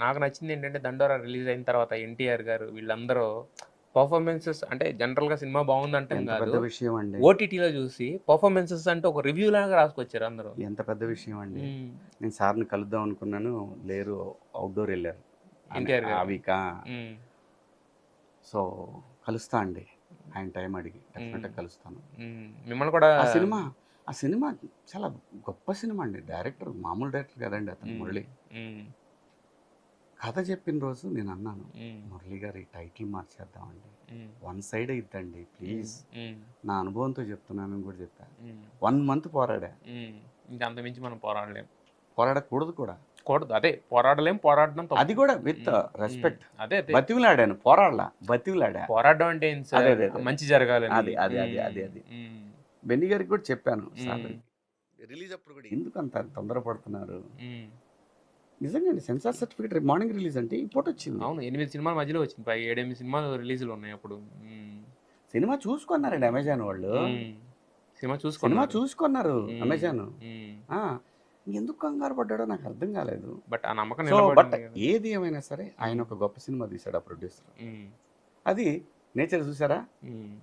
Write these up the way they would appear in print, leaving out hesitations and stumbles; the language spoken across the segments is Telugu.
నాకు నచ్చిందేంటంటే 'దండోరా' రిలీజ్ అయిన తర్వాత 'ఎన్టీఆర్' గారు వీళ్ళందరూ పెర్ఫార్మన్సెస్ అంటే జనరల్‌గా సినిమా బావుందంటం ఎంత గాదు. పెద్ద విషయం అండి. ఓటీటీలో జూసి పెర్ఫార్మన్సెస్ అంటే ఒక రివ్యూ లాగా రాసుకొచ్చారు అందరూ. ఎంత పెద్ద విషయం అండి. హ్మ్. నేను సార్‌ని కలుద్దాం అనుకున్నాను. లేరు ఔట్‌డోర్ ఎళ్లారు. 'ఎన్టీఆర్' ఆ గారు. వీకా. హ్మ్. సో, కలుస్తా అండి. ఆయన టైం అడిగి. హ్మ్. డెఫినెట్‌గా కలుస్తాను. మిమ్మల్ని కూడా ఆ సినిమా ఆ సినిమా చాలా గొప్ప సినిమా అండి. డైరెక్టర్ మామూలు డైరెక్టర్ కాదండి అతను హ్మ్. మురళి. హ్మ్. కథ చెప్పిన రోజు నేనన్నాను, హ్మ్. మురళి గారు ఈ టైటిల్ మార్చేద్దామండి. హ్మ్. వన్ సైడే ఇద్దండి ప్లీజ్. హ్మ్. నా అనుభవంతో చెప్తున్నానని కూడా చెప్పా. హ్మ్. 1 మంత్ పోరాడా. ఇంక అంతకు మించి మనం పోరాడలేం. పోరాడకూడదు కూడా. కూడదు. అదే పోరాడలేం. పోరాడడం అది తప్పు. కూడా విత్ హ్మ్. హ్మ్. రెస్పెక్ట్. అదే. బతిమిలాడాను. పోరాడలా. బతిమిలాడా. పోరాడడం అంటే ఏంటి అదే. సార్? అదే. అదే. మంచి జరగాలని. అది. అది. అది. అది. అది. హ్మ్. బెన్నీ గారికి కూడా చెప్పాను. సార్ హ్మ్. రిలీజ్ అప్పుడు కూడా ఎందుకంత తొందరపడుతున్నారు? హ్మ్. నిజంగానే సెన్సార్ సర్టిఫికేట్ రేపు మార్నింగ్ రిలీజ్ అంటే ఈ పూటొచ్చింది. అవును. 8 సినిమాల మధ్యలో వచ్చింది. 7, 8 సినిమాలు రిలీజ్‌లున్నాయి అప్పుడు. హ్మ్. సినిమా చూసుకున్నారండి అమెజాన్ వాళ్ళు. హ్మ్. సినిమా సినిమా చూసుకున్నారు. చూసుకున్నారు హ్మ్. అమెజాన్. హ్మ్. ఆ! ఎందుకు కంగారు పడ్డాడో నాకు అర్థం కాలేదు. బట్ ఆ నమ్మకం సో, బట్ నిలబడింది గదా! ఏది ఏమైనా సరే ఆయన హ్మ్. ఒక గొప్ప సినిమా తీశాడు ఆ ప్రొడ్యూసర్. హ్మ్. అది 'నేచర్' చూసారా? హ్మ్.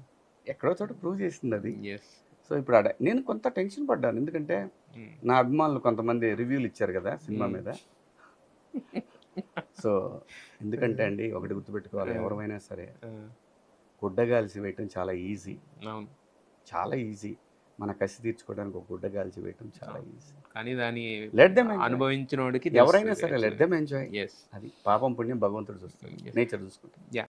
ఎక్కడో చోట ప్రూవ్ చేసిందది. యెస్. సో, ఇప్పుడు నేను కొంత టెన్షన్ పడ్డాను. ఎందుకంటే హ్మ్. నా అభిమానులు కొంతమంది రివ్యూలు ఇచ్చారు కదా సినిమా హ్మ్. మీద. సో, ఎందుకంటే అండి ఒకటి గుర్తుపెట్టుకోవాలి ఆ! ఎవరిమైనా సరే ఆ! గుడ్డగాల్చి వేయటం చాలా ఈజీ. అవును. చాలా ఈజీ. మన కసి తీర్చుకోవడానికి ఒక గుడ్డ కాల్చి వేయటం చాలా అవును. ఈజీ. కానీ దాన్ని లెట్ దెమ్ ఎంజాయ్. అనుభవించినోడికి ఎవరైనా తెలుస్తది సరే లెట్ యాక్చువల్‌గా. Them enjoy. యెస్. అది పాపం పుణ్యం భగవంతుడు చూస్తాడు. యెస్. నేచర్ చూసుకుంటుంది. యాహ్!